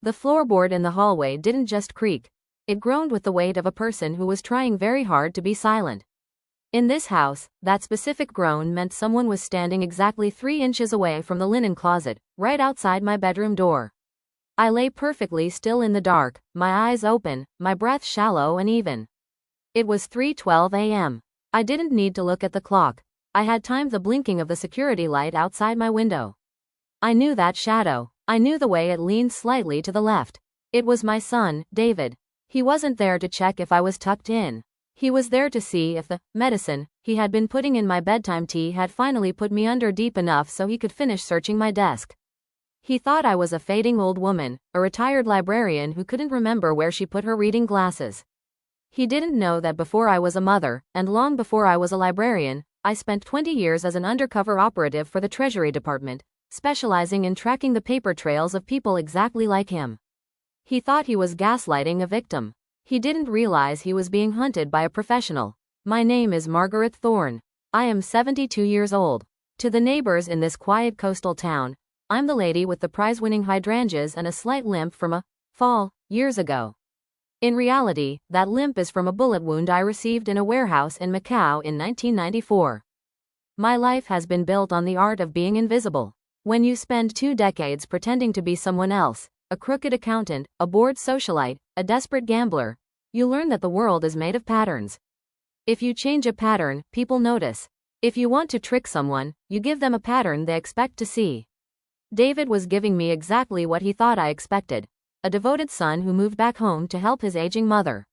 The floorboard in the hallway didn't just creak. It groaned with the weight of a person who was trying very hard to be silent. In this house, that specific groan meant someone was standing exactly 3 inches away from the linen closet, right outside my bedroom door. I lay perfectly still in the dark, my eyes open, my breath shallow and even. It was 3:12 a.m. I didn't need to look at the clock. I had timed the blinking of the security light outside my window. I knew that shadow. I knew the way it leaned slightly to the left. It was my son, David. He wasn't there to check if I was tucked in. He was there to see if the medicine he had been putting in my bedtime tea had finally put me under deep enough so he could finish searching my desk. He thought I was a fading old woman, a retired librarian who couldn't remember where she put her reading glasses. He didn't know that before I was a mother, and long before I was a librarian, I spent 20 years as an undercover operative for the Treasury Department, specializing in tracking the paper trails of people exactly like him. He thought he was gaslighting a victim. He didn't realize he was being hunted by a professional. My name is Margaret Thorne. I am 72 years old. To the neighbors in this quiet coastal town, I'm the lady with the prize-winning hydrangeas and a slight limp from a fall years ago. In reality, that limp is from a bullet wound I received in a warehouse in Macau in 1994. My life has been built on the art of being invisible. When you spend 2 decades pretending to be someone else, a crooked accountant, a bored socialite, a desperate gambler, you learn that the world is made of patterns. If you change a pattern, people notice. If you want to trick someone, you give them a pattern they expect to see. David was giving me exactly what he thought I expected. A devoted son who moved back home to help his aging mother.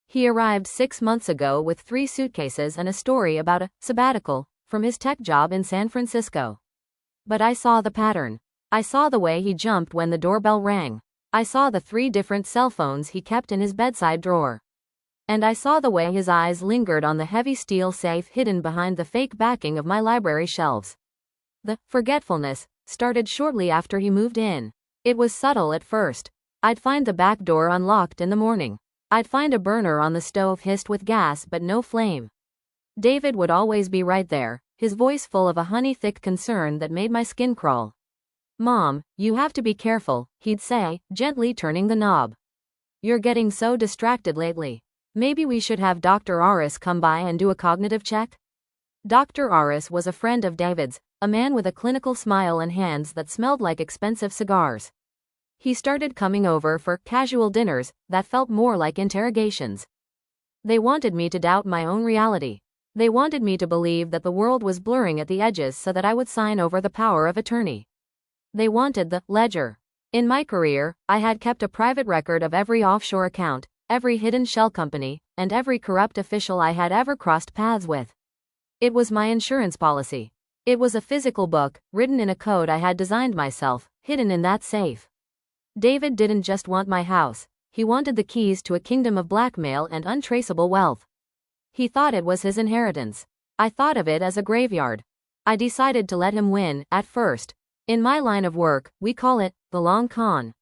He arrived 6 months ago with 3 suitcases and a story about a sabbatical from his tech job in San Francisco. But I saw the pattern. I saw the way he jumped when the doorbell rang. I saw the 3 different cell phones he kept in his bedside drawer. And I saw the way his eyes lingered on the heavy steel safe hidden behind the fake backing of my library shelves. The forgetfulness started shortly after he moved in. It was subtle at first. I'd find the back door unlocked in the morning. I'd find a burner on the stove hissed with gas but no flame. David would always be right there, his voice full of a honey-thick concern that made my skin crawl. "Mom, you have to be careful," he'd say, gently turning the knob. "You're getting so distracted lately. Maybe we should have Dr. Aris come by and do a cognitive check?" Dr. Aris was a friend of David's, a man with a clinical smile and hands that smelled like expensive cigars. He started coming over for casual dinners that felt more like interrogations. They wanted me to doubt my own reality. They wanted me to believe that the world was blurring at the edges so that I would sign over the power of attorney. They wanted the ledger. In my career, I had kept a private record of every offshore account, every hidden shell company, and every corrupt official I had ever crossed paths with. It was my insurance policy. It was a physical book, written in a code I had designed myself, hidden in that safe. David didn't just want my house. He wanted the keys to a kingdom of blackmail and untraceable wealth. He thought it was his inheritance. I thought of it as a graveyard. I decided to let him win, at first. In my line of work, we call it the long con.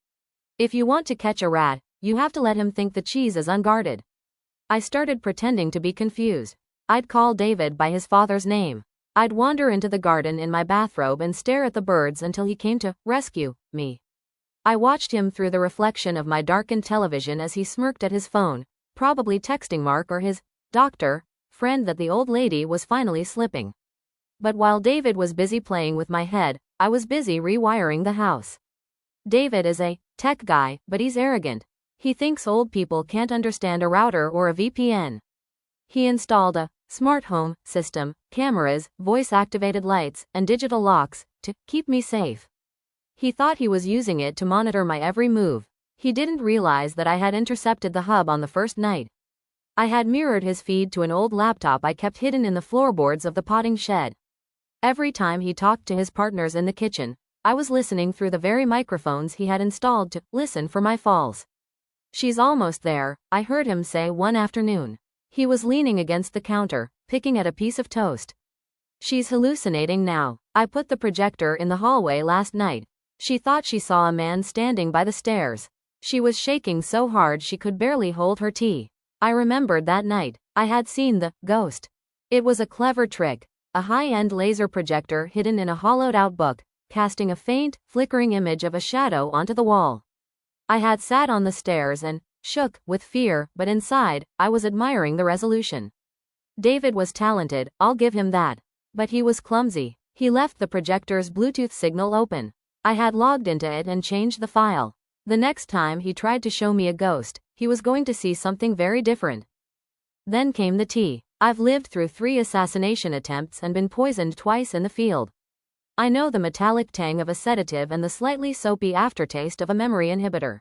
If you want to catch a rat, you have to let him think the cheese is unguarded. I started pretending to be confused. I'd call David by his father's name. I'd wander into the garden in my bathrobe and stare at the birds until he came to rescue me. I watched him through the reflection of my darkened television as he smirked at his phone, probably texting Mark or his doctor friend that the old lady was finally slipping. But while David was busy playing with my head, I was busy rewiring the house. David is a tech guy, but he's arrogant. He thinks old people can't understand a router or a VPN. He installed a smart home system, cameras, voice-activated lights, and digital locks to keep me safe. He thought he was using it to monitor my every move. He didn't realize that I had intercepted the hub on the first night. I had mirrored his feed to an old laptop I kept hidden in the floorboards of the potting shed. Every time he talked to his partners in the kitchen, I was listening through the very microphones he had installed to listen for my falls. "She's almost there," I heard him say one afternoon. He was leaning against the counter, picking at a piece of toast. "She's hallucinating now. I put the projector in the hallway last night. She thought she saw a man standing by the stairs. She was shaking so hard she could barely hold her tea. I remembered that night. I had seen the ghost. It was a clever trick. A high-end laser projector hidden in a hollowed-out book, casting a faint, flickering image of a shadow onto the wall. I had sat on the stairs and shook with fear, but inside, I was admiring the resolution. David was talented, I'll give him that. But he was clumsy. He left the projector's Bluetooth signal open. I had logged into it and changed the file. The next time he tried to show me a ghost, he was going to see something very different. Then came the tea. I've lived through 3 assassination attempts and been poisoned twice in the field. I know the metallic tang of a sedative and the slightly soapy aftertaste of a memory inhibitor.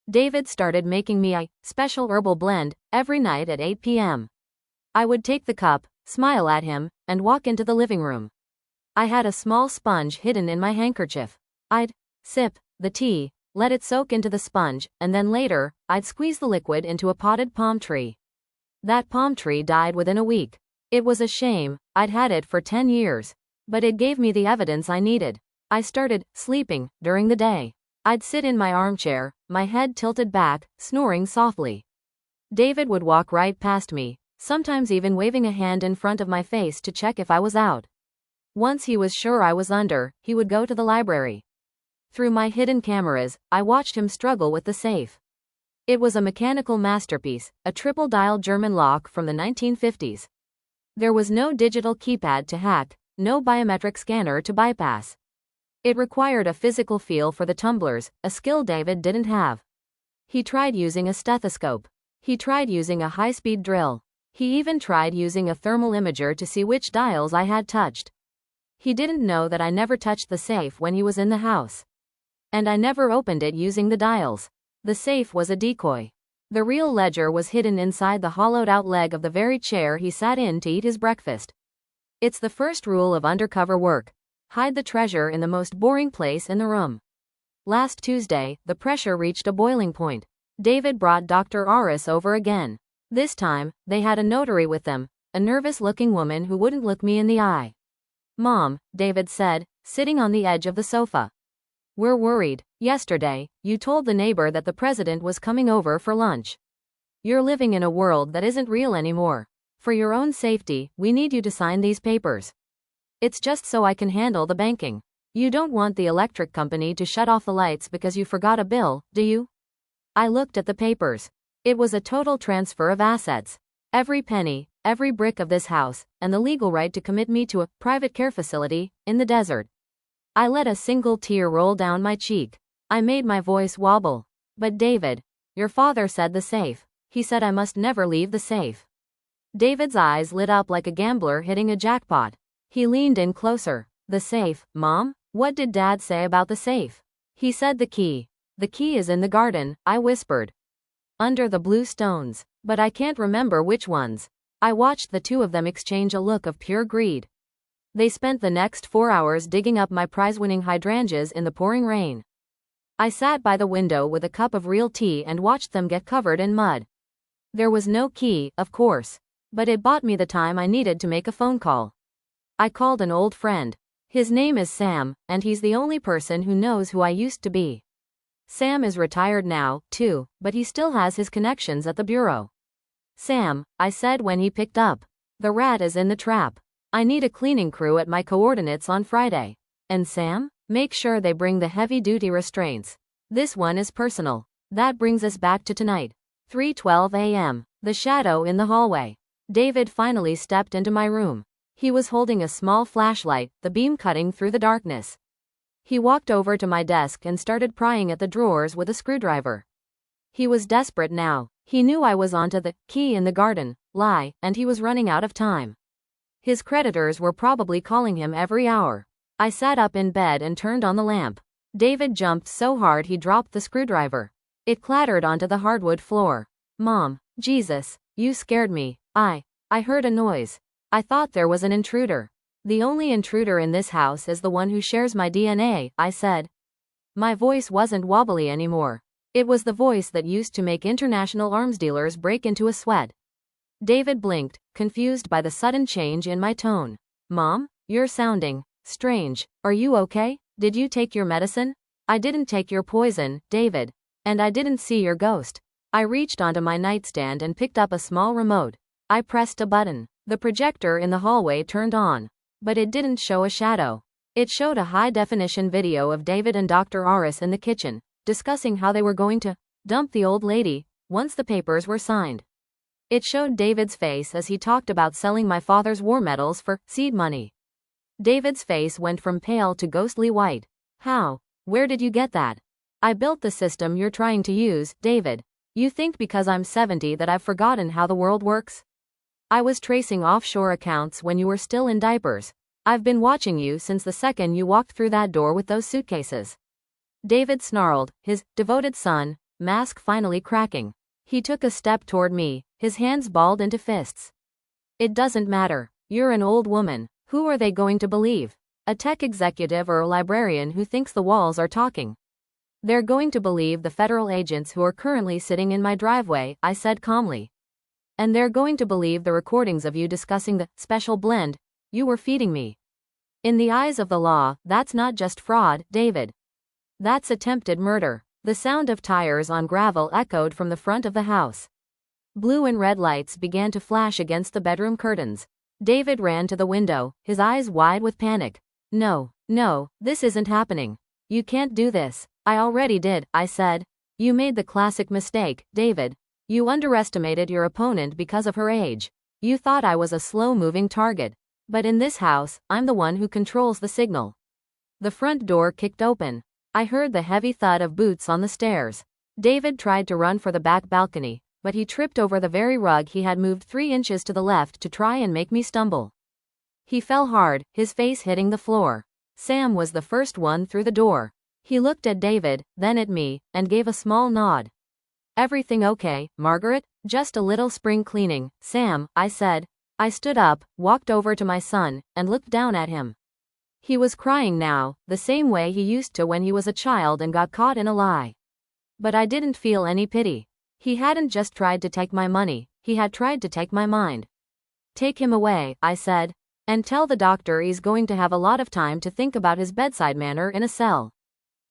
David started making me a special herbal blend every night at 8 p.m. I would take the cup, smile at him, and walk into the living room. I had a small sponge hidden in my handkerchief. I'd sip the tea, let it soak into the sponge, and then later, I'd squeeze the liquid into a potted palm tree. That palm tree died within a week. It was a shame, I'd had it for 10 years. But it gave me the evidence I needed. I started sleeping during the day. I'd sit in my armchair, my head tilted back, snoring softly. David would walk right past me, sometimes even waving a hand in front of my face to check if I was out. Once he was sure I was under, he would go to the library. Through my hidden cameras, I watched him struggle with the safe. It was a mechanical masterpiece, a triple-dial German lock from the 1950s. There was no digital keypad to hack, no biometric scanner to bypass. It required a physical feel for the tumblers, a skill David didn't have. He tried using a stethoscope. He tried using a high-speed drill. He even tried using a thermal imager to see which dials I had touched. He didn't know that I never touched the safe when he was in the house. And I never opened it using the dials. The safe was a decoy. The real ledger was hidden inside the hollowed-out leg of the very chair he sat in to eat his breakfast. It's the first rule of undercover work. Hide the treasure in the most boring place in the room. Last Tuesday, the pressure reached a boiling point. David brought Dr. Aris over again. This time, they had a notary with them, a nervous-looking woman who wouldn't look me in the eye. "Mom," David said, sitting on the edge of the sofa. "We're worried. Yesterday, you told the neighbor that the president was coming over for lunch. You're living in a world that isn't real anymore. For your own safety, we need you to sign these papers. It's just so I can handle the banking. You don't want the electric company to shut off the lights because you forgot a bill, do you?" I looked at the papers. It was a total transfer of assets. Every penny, every brick of this house, and the legal right to commit me to a private care facility in the desert. I let a single tear roll down my cheek. I made my voice wobble. "But David, your father said the safe. He said I must never leave the safe." David's eyes lit up like a gambler hitting a jackpot. He leaned in closer. "The safe, Mom? What did Dad say about the safe?" "He said the key. The key is in the garden," I whispered. "Under the blue stones. But I can't remember which ones." I watched the two of them exchange a look of pure greed. They spent the next 4 hours digging up my prize-winning hydrangeas in the pouring rain. I sat by the window with a cup of real tea and watched them get covered in mud. There was no key, of course. But it bought me the time I needed to make a phone call. I called an old friend. His name is Sam, and he's the only person who knows who I used to be. Sam is retired now, too, but he still has his connections at the bureau. "Sam," I said when he picked up. "The rat is in the trap. I need a cleaning crew at my coordinates on Friday. And Sam, make sure they bring the heavy-duty restraints. This one is personal." That brings us back to tonight. 3:12 a.m. The shadow in the hallway. David finally stepped into my room. He was holding a small flashlight, the beam cutting through the darkness. He walked over to my desk and started prying at the drawers with a screwdriver. He was desperate now. He knew I was onto the key in the garden lie, and he was running out of time. His creditors were probably calling him every hour. I sat up in bed and turned on the lamp. David jumped so hard he dropped the screwdriver. It clattered onto the hardwood floor. "Mom, Jesus, you scared me." I heard a noise. I thought there was an intruder. "The only intruder in this house is the one who shares my DNA," I said. My voice wasn't wobbly anymore. It was the voice that used to make international arms dealers break into a sweat. David blinked, confused by the sudden change in my tone. "Mom, you're sounding strange. Are you okay? Did you take your medicine?" "I didn't take your poison, David. And I didn't see your ghost." I reached onto my nightstand and picked up a small remote. I pressed a button. The projector in the hallway turned on. But it didn't show a shadow. It showed a high-definition video of David and Dr. Aris in the kitchen, discussing how they were going to dump the old lady once the papers were signed. It showed David's face as he talked about selling my father's war medals for seed money. David's face went from pale to ghostly white. How? Where did you get that? I built the system you're trying to use, David. You think because I'm 70 that I've forgotten how the world works? I was tracing offshore accounts when you were still in diapers. I've been watching you since the second you walked through that door with those suitcases. David snarled, his devoted son mask finally cracking. He took a step toward me, his hands balled into fists. It doesn't matter. You're an old woman. Who are they going to believe? A tech executive or a librarian who thinks the walls are talking? They're going to believe the federal agents who are currently sitting in my driveway, I said calmly. And they're going to believe the recordings of you discussing the special blend you were feeding me. In the eyes of the law, that's not just fraud, David. That's attempted murder. The sound of tires on gravel echoed from the front of the house. Blue and red lights began to flash against the bedroom curtains. David ran to the window, his eyes wide with panic. No, this isn't happening. You can't do this. I already did, I said. You made the classic mistake, David. You underestimated your opponent because of her age. You thought I was a slow-moving target. But in this house, I'm the one who controls the signal. The front door kicked open. I heard the heavy thud of boots on the stairs. David tried to run for the back balcony, but he tripped over the very rug he had moved 3 inches to the left to try and make me stumble. He fell hard, his face hitting the floor. Sam was the first one through the door. He looked at David, then at me, and gave a small nod. Everything okay, Margaret? Just a little spring cleaning, Sam, I said. I stood up, walked over to my son, and looked down at him. He was crying now, the same way he used to when he was a child and got caught in a lie. But I didn't feel any pity. He hadn't just tried to take my money, he had tried to take my mind. Take him away, I said. And tell the doctor he's going to have a lot of time to think about his bedside manner in a cell.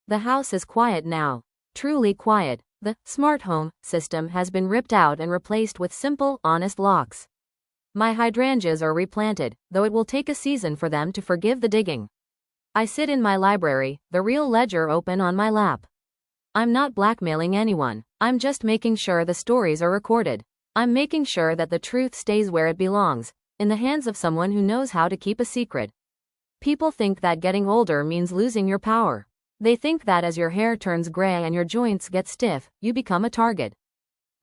The house is quiet now. Truly quiet. The smart home system has been ripped out and replaced with simple, honest locks. My hydrangeas are replanted, though it will take a season for them to forgive the digging. I sit in my library, the real ledger open on my lap. I'm not blackmailing anyone. I'm just making sure the stories are recorded. I'm making sure that the truth stays where it belongs, in the hands of someone who knows how to keep a secret. People think that getting older means losing your power. They think that as your hair turns gray and your joints get stiff, you become a target.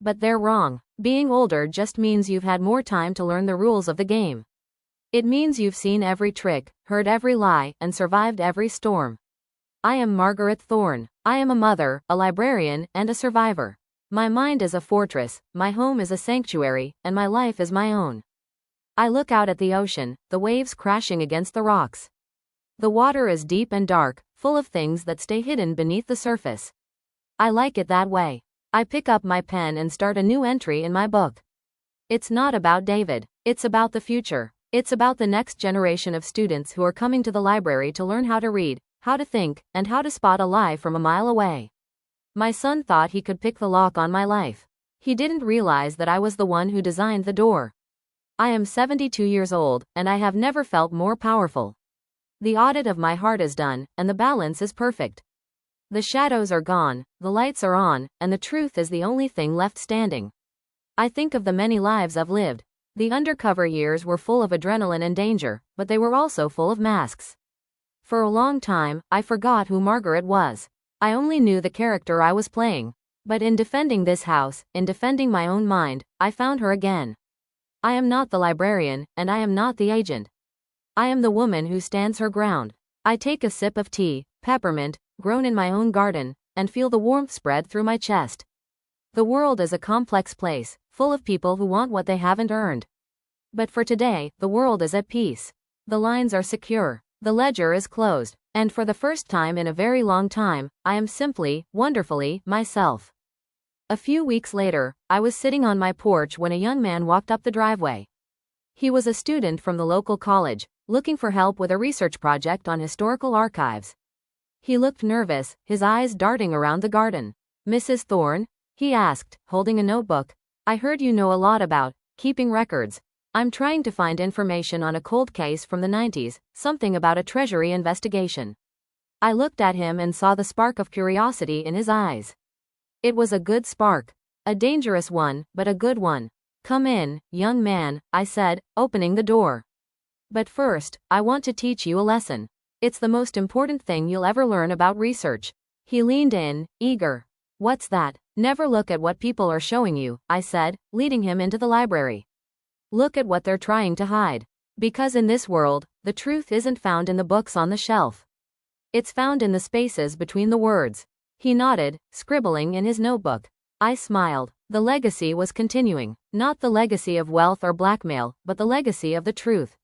But they're wrong. Being older just means you've had more time to learn the rules of the game. It means you've seen every trick, heard every lie, and survived every storm. I am Margaret Thorne. I am a mother, a librarian, and a survivor. My mind is a fortress, my home is a sanctuary, and my life is my own. I look out at the ocean, the waves crashing against the rocks. The water is deep and dark, full of things that stay hidden beneath the surface. I like it that way. I pick up my pen and start a new entry in my book. It's not about David. It's about the future. It's about the next generation of students who are coming to the library to learn how to read, how to think, and how to spot a lie from a mile away. My son thought he could pick the lock on my life. He didn't realize that I was the one who designed the door. I am 72 years old, and I have never felt more powerful. The audit of my heart is done, and the balance is perfect. The shadows are gone, the lights are on, and the truth is the only thing left standing. I think of the many lives I've lived. The undercover years were full of adrenaline and danger, but they were also full of masks. For a long time, I forgot who Margaret was. I only knew the character I was playing. But in defending this house, in defending my own mind, I found her again. I am not the librarian, and I am not the agent. I am the woman who stands her ground. I take a sip of tea, peppermint, grown in my own garden, and feel the warmth spread through my chest. The world is a complex place, full of people who want what they haven't earned. But for today, the world is at peace. The lines are secure. The ledger is closed. And for the first time in a very long time, I am simply, wonderfully, myself. A few weeks later, I was sitting on my porch when a young man walked up the driveway. He was a student from the local college, looking for help with a research project on historical archives. He looked nervous, his eyes darting around the garden. "Mrs. Thorne?" he asked, holding a notebook. "I heard you know a lot about keeping records. I'm trying to find information on a cold case from the 90s, something about a treasury investigation." I looked at him and saw the spark of curiosity in his eyes. It was a good spark. A dangerous one, but a good one. "Come in, young man," I said, opening the door. "But first, I want to teach you a lesson. It's the most important thing you'll ever learn about research." He leaned in, eager. "What's that?" "Never look at what people are showing you," I said, leading him into the library. "Look at what they're trying to hide. Because in this world, the truth isn't found in the books on the shelf. It's found in the spaces between the words." He nodded, scribbling in his notebook. I smiled. The legacy was continuing. Not the legacy of wealth or blackmail, but the legacy of the truth.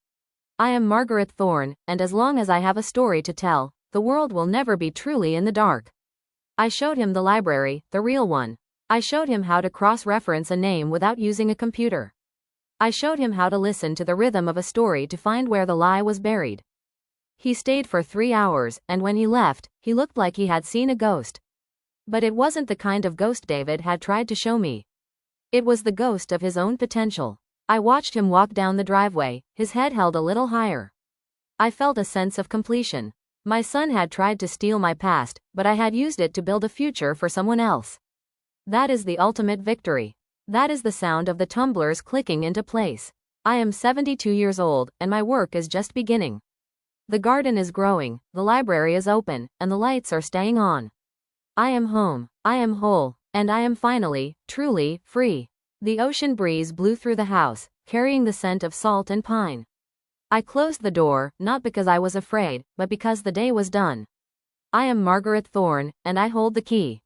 I am Margaret Thorne, and as long as I have a story to tell, the world will never be truly in the dark. I showed him the library, the real one. I showed him how to cross-reference a name without using a computer. I showed him how to listen to the rhythm of a story to find where the lie was buried. He stayed for 3 hours, and when he left, he looked like he had seen a ghost. But it wasn't the kind of ghost David had tried to show me. It was the ghost of his own potential. I watched him walk down the driveway, his head held a little higher. I felt a sense of completion. My son had tried to steal my past, but I had used it to build a future for someone else. That is the ultimate victory. That is the sound of the tumblers clicking into place. I am 72 years old, and my work is just beginning. The garden is growing, the library is open, and the lights are staying on. I am home, I am whole, and I am finally, truly, free. The ocean breeze blew through the house, carrying the scent of salt and pine. I closed the door, not because I was afraid, but because the day was done. I am Margaret Thorne, and I hold the key.